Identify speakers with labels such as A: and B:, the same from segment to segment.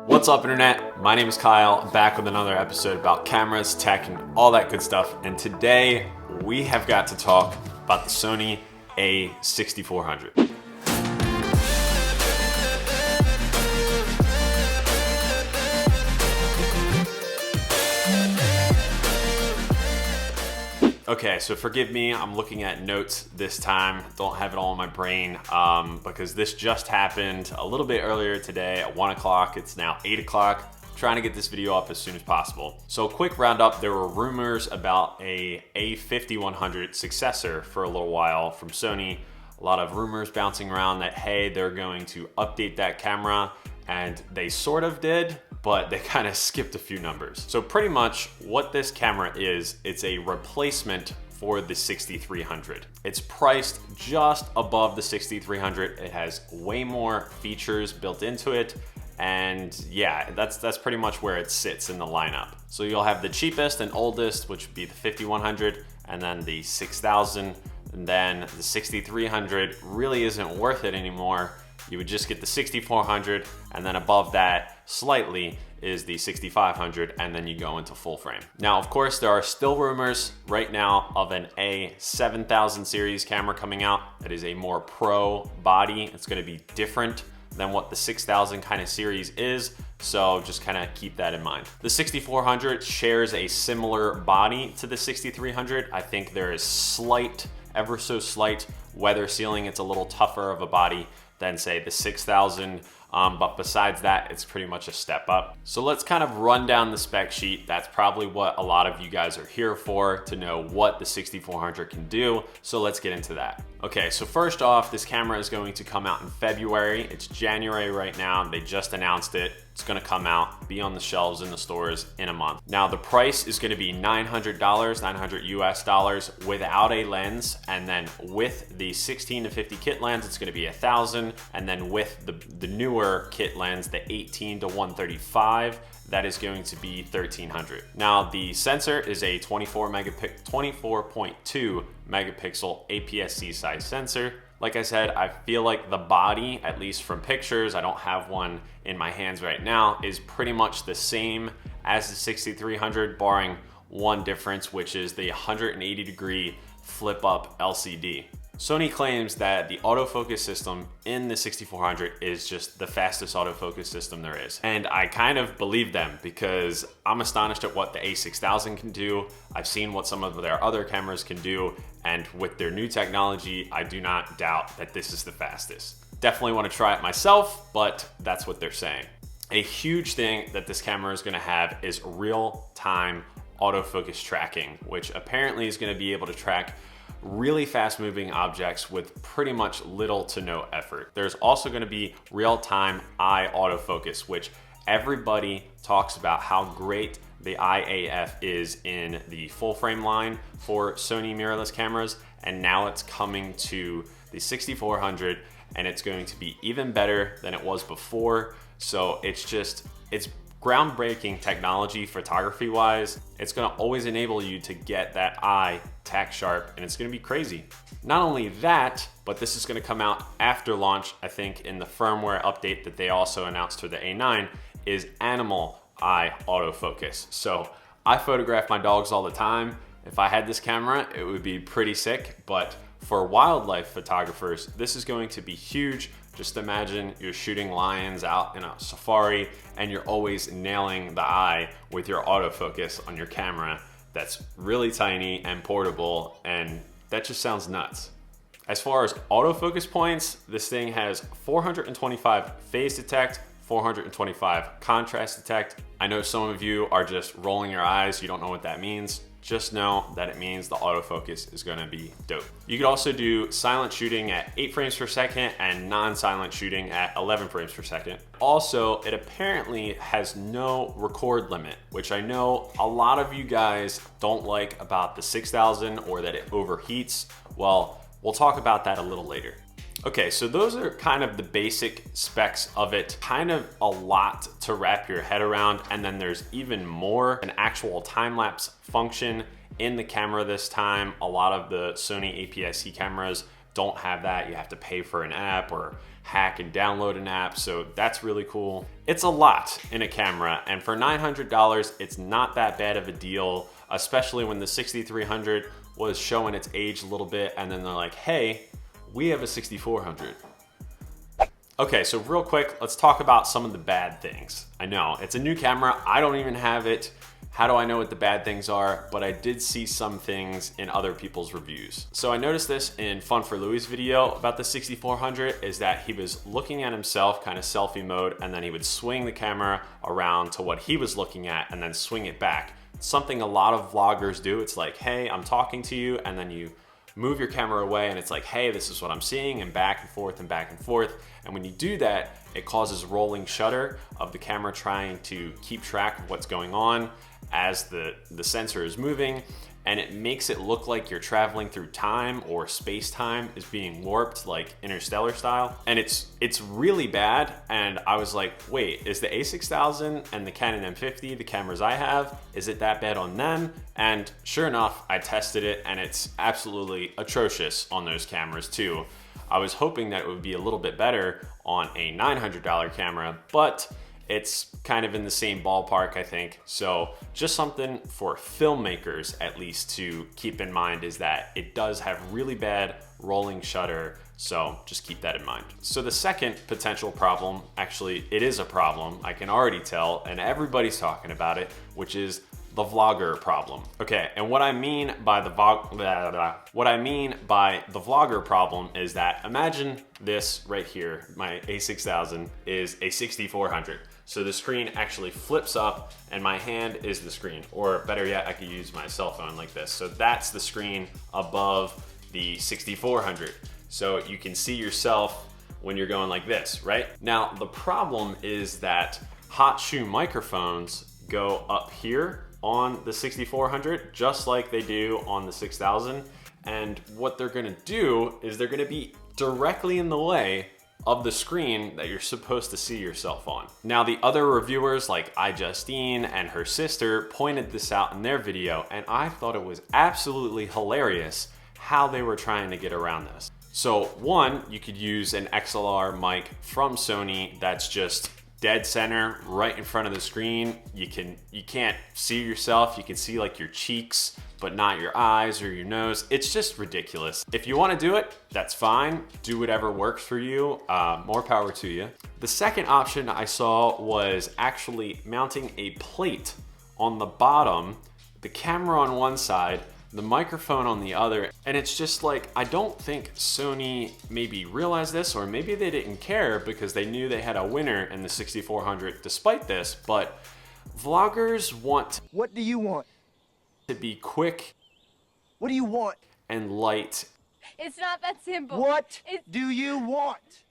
A: What's up, internet? My name is Kyle, back with another episode about cameras, tech, and all that good stuff. And today we have got to talk about the Sony a6400. Okay, so forgive me, I'm looking at notes this time. Don't have it all in my brain because this just happened a little bit earlier today at 1 o'clock. It's now 8 o'clock. Trying to get this video up as soon as possible. So quick roundup, there were rumors about a a5100 successor for a little while from Sony. A lot of rumors bouncing around that, hey, they're going to update that camera, and they sort of did, but they kind of skipped a few numbers. So pretty much what this camera is, it's a replacement for the 6300. It's priced just above the 6300. It has way more features built into it. And yeah, that's pretty much where it sits in the lineup. So you'll have the cheapest and oldest, which would be the 5100, and then the 6000, and then the 6300 really isn't worth it anymore. You would just get the 6400, and then above that slightly is the 6500, and then you go into full frame. Now, of course, there are still rumors right now of an A7000 series camera coming out that is a more pro body. It's gonna be different than what the 6000 kind of series is, so just kind of keep that in mind. The 6400 shares a similar body to the 6300. I think there is slight, ever so slight weather sealing. It's a little tougher of a body than say the 6000, but besides that, it's pretty much a step up. So let's kind of run down the spec sheet. That's probably what a lot of you guys are here for, to know what the 6400 can do. So let's get into that. Okay, so first off, this camera is going to come out in February. It's January right now. They just announced it. It's gonna come out, be on the shelves in the stores in a month. Now the price is gonna be $900, $900 US without a lens, and then with the 16 to 50 kit lens, it's gonna be $1,000, and then with the newer kit lens, the 18 to 135, that is going to be $1,300. Now the sensor is a 24.2 megapixel APS-C size sensor. Like I said, I feel like the body, at least from pictures, I don't have one in my hands right now, is pretty much the same as the 6300, barring one difference, which is the 180-degree flip-up LCD. Sony claims that the autofocus system in the 6400 is just the fastest autofocus system there is. And I kind of believe them because I'm astonished at what the a6000 can do. I've seen what some of their other cameras can do, and with their new technology, I do not doubt that this is the fastest. Definitely want to try it myself, but that's what they're saying. A huge thing that this camera is going to have is real-time autofocus tracking, which apparently is going to be able to track really fast moving objects with pretty much little to no effort. There's also going to be real-time eye autofocus, which everybody talks about how great the IAF is in the full frame line for Sony mirrorless cameras, and now it's coming to the 6400, and it's going to be even better than it was before. So it's groundbreaking technology photography wise. It's gonna always enable you to get that eye tack sharp, and it's gonna be crazy. Not only that, but this is gonna come out after launch, I think, in the firmware update that they also announced for the A9, is animal eye autofocus. So I photograph my dogs all the time. If I had this camera, it would be pretty sick, but for wildlife photographers, this is going to be huge. Just imagine you're shooting lions out in a safari and you're always nailing the eye with your autofocus on your camera. That's really tiny and portable, and that just sounds nuts. As far as autofocus points, this thing has 425 phase detect, 425 contrast detect. I know some of you are just rolling your eyes. You don't know what that means. Just know that it means the autofocus is gonna be dope. You could also do silent shooting at 8 frames per second and non-silent shooting at 11 frames per second. Also, it apparently has no record limit, which I know a lot of you guys don't like about the 6000, or that it overheats. Well, we'll talk about that a little later. Okay, so those are kind of the basic specs of it. Kind of a lot to wrap your head around, and then there's even more, an actual time-lapse function in the camera this time. A lot of the Sony APS-C cameras don't have that. You have to pay for an app or hack and download an app, so that's really cool. It's a lot in a camera, and for $900, it's not that bad of a deal, especially when the 6300 was showing its age a little bit, and then they're like, hey, we have a 6400. Okay, so real quick, let's talk about some of the bad things. I know, it's a new camera, I don't even have it. How do I know what the bad things are? But I did see some things in other people's reviews. So I noticed this in Fun for Louis' video about the 6400, is that he was looking at himself, kind of selfie mode, and then he would swing the camera around to what he was looking at and then swing it back. Something a lot of vloggers do. It's like, hey, I'm talking to you, and then you move your camera away and it's like, hey, this is what I'm seeing, and back and forth and back and forth. And when you do that, it causes rolling shutter of the camera trying to keep track of what's going on as the sensor is moving, and it makes it look like you're traveling through time, or space-time is being warped like Interstellar style. And it's really bad, and I was like, wait, is the a6000 and the Canon M50, the cameras I have, is it that bad on them? And sure enough, I tested it and it's absolutely atrocious on those cameras too. I was hoping that it would be a little bit better on a $900 camera, but it's kind of in the same ballpark, I think. So just something for filmmakers at least to keep in mind, is that it does have really bad rolling shutter. So just keep that in mind. So the second potential problem, actually it is a problem, I can already tell, and everybody's talking about it, which is the vlogger problem. Okay, and what I mean by the vlogger problem is that, imagine this right here, my a6000 is a 6400. So the screen actually flips up and my hand is the screen, or better yet, I could use my cell phone like this. So that's the screen above the 6400. So you can see yourself when you're going like this, right? Now, the problem is that hot shoe microphones go up here on the 6400, just like they do on the 6000. And what they're gonna do is they're gonna be directly in the way of the screen that you're supposed to see yourself on. Now, the other reviewers like iJustine and her sister pointed this out in their video, and I thought it was absolutely hilarious how they were trying to get around this. So one, you could use an XLR mic from Sony that's just dead center right in front of the screen. You can't see yourself. You can see like your cheeks, but not your eyes or your nose. It's just ridiculous. If you want to do it, that's fine. Do whatever works for you. More power to you. The second option I saw was actually mounting a plate on the bottom, the camera on one side, the microphone on the other. And it's just like, I don't think Sony maybe realized this, or maybe they didn't care because they knew they had a winner in the 6400 despite this, but vloggers want...
B: What do you want?
A: ...to be quick.
B: What do you want?
A: And light.
C: It's not that simple.
B: What do you want?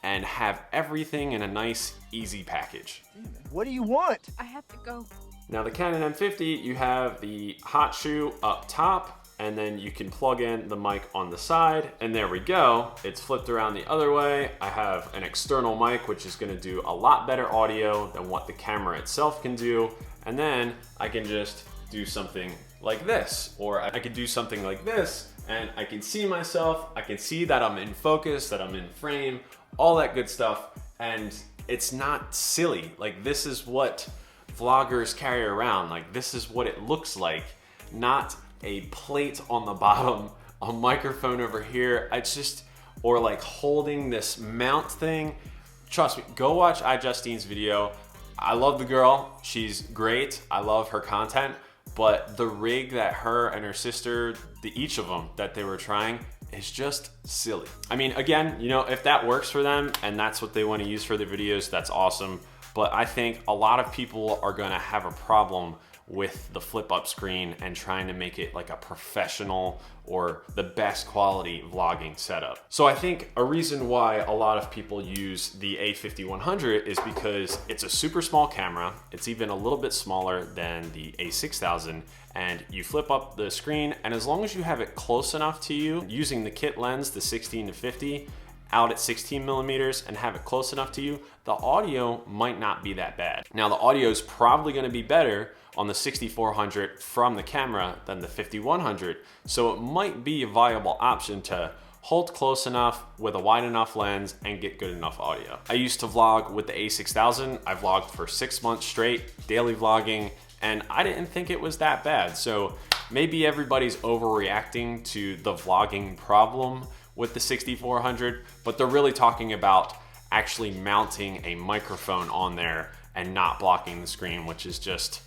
A: And have everything in a nice, easy package.
B: What do you want?
C: I have to go.
A: Now the Canon M50, you have the hot shoe up top, and then you can plug in the mic on the side, and there we go. It's flipped around the other way. I have an external mic, which is gonna do a lot better audio than what the camera itself can do. And then I can just do something like this, or I could do something like this, and I can see myself, I can see that I'm in focus, that I'm in frame, all that good stuff, and it's not silly. Like, this is what vloggers carry around. Like, this is what it looks like, not a plate on the bottom, a microphone over here. It's just, or like holding this mount thing. Trust me, go watch iJustine's video. I love the girl, she's great, I love her content, but the rig that her and her sister, each of them that they were trying, is just silly. I mean, again, you know, if that works for them and that's what they want to use for their videos, that's awesome. But I think a lot of people are gonna have a problem with the flip up screen and trying to make it like a professional or the best quality vlogging setup. So I think a reason why a lot of people use the a5100 is because it's a super small camera. It's even a little bit smaller than the a6000, and you flip up the screen, and as long as you have it close enough to you, using the kit lens, the 16 to 50, out at 16 millimeters and have it close enough to you, the audio might not be that bad. Now the audio is probably gonna be better on the 6400 from the camera than the 5100, so it might be a viable option to hold close enough with a wide enough lens and get good enough audio. I used to vlog with the a6000. I vlogged for 6 months straight, daily vlogging, and I didn't think it was that bad. So maybe everybody's overreacting to the vlogging problem with the 6400, but they're really talking about actually mounting a microphone on there and not blocking the screen, which is just,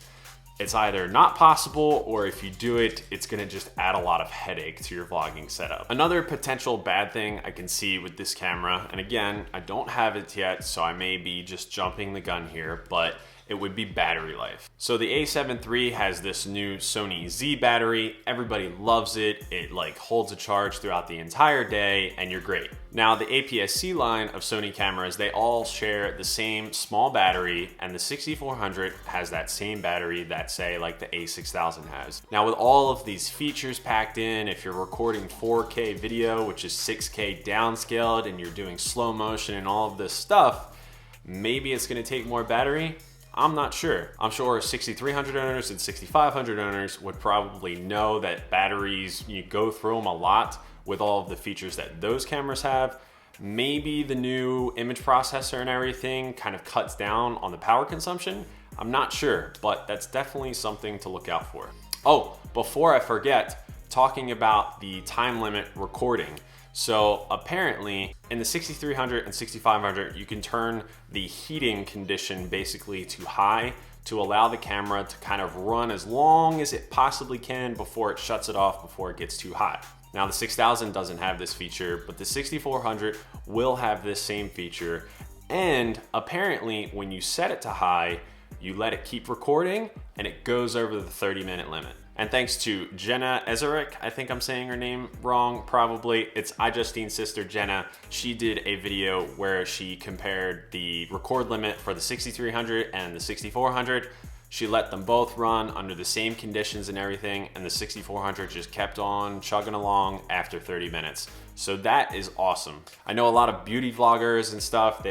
A: it's either not possible, or if you do it, it's gonna just add a lot of headache to your vlogging setup. Another potential bad thing I can see with this camera, and again, I don't have it yet, so I may be just jumping the gun here, but it would be battery life. So the A7 III has this new Sony Z battery. Everybody loves it. It like holds a charge throughout the entire day and you're great. Now the APS-C line of Sony cameras, they all share the same small battery, and the 6400 has that same battery that say like the A6000 has. Now with all of these features packed in, if you're recording 4K video, which is 6K downscaled, and you're doing slow motion and all of this stuff, maybe it's gonna take more battery. I'm not sure. I'm sure 6300 owners and 6500 owners would probably know that batteries, you go through them a lot with all of the features that those cameras have. Maybe the new image processor and everything kind of cuts down on the power consumption. I'm not sure, but that's definitely something to look out for. Oh, before I forget, talking about the time limit recording. So apparently in the 6300 and 6500, you can turn the heating condition basically to high to allow the camera to kind of run as long as it possibly can before it shuts it off, before it gets too hot. Now the 6000 doesn't have this feature, but the 6400 will have this same feature. And apparently when you set it to high, you let it keep recording and it goes over the 30-minute limit. And thanks to Jenna Ezerick, I think I'm saying her name wrong, probably. It's iJustine's sister, Jenna. She did a video where she compared the record limit for the 6300 and the 6400. She let them both run under the same conditions and everything, and the 6400 just kept on chugging along after 30 minutes. So that is awesome. I know a lot of beauty vloggers and stuff,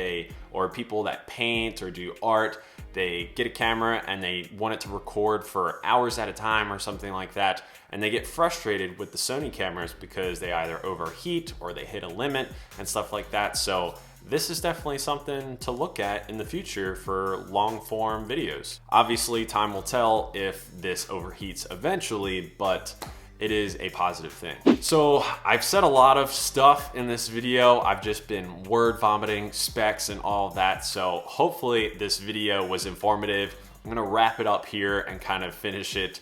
A: or people that paint or do art, they get a camera and they want it to record for hours at a time or something like that, and they get frustrated with the Sony cameras because they either overheat or they hit a limit and stuff like that. So this is definitely something to look at in the future for long form videos. Obviously, time will tell if this overheats eventually, but it is a positive thing. So I've said a lot of stuff in this video. I've just been word vomiting specs and all of that. So hopefully this video was informative. I'm gonna wrap it up here and kind of finish it.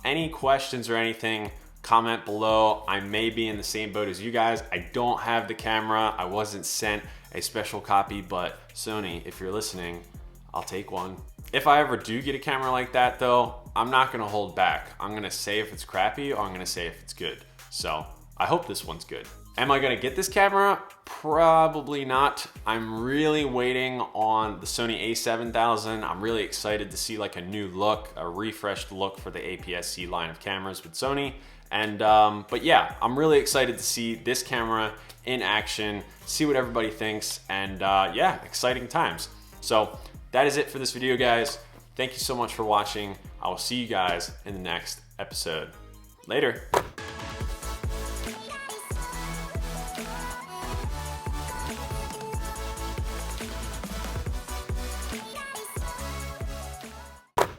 A: Any questions or anything, comment below. I may be in the same boat as you guys. I don't have the camera. I wasn't sent a special copy, but Sony, if you're listening, I'll take one. If I ever do get a camera like that though, I'm not gonna hold back. I'm gonna say if it's crappy or I'm gonna say if it's good. So I hope this one's good. Am I gonna get this camera? Probably not. I'm really waiting on the Sony a7000. I'm really excited to see like a new look, a refreshed look for the APS-C line of cameras with Sony. And but yeah, I'm really excited to see this camera in action, see what everybody thinks, and yeah, exciting times. So that is it for this video, guys. Thank you so much for watching. I will see you guys in the next episode. Later.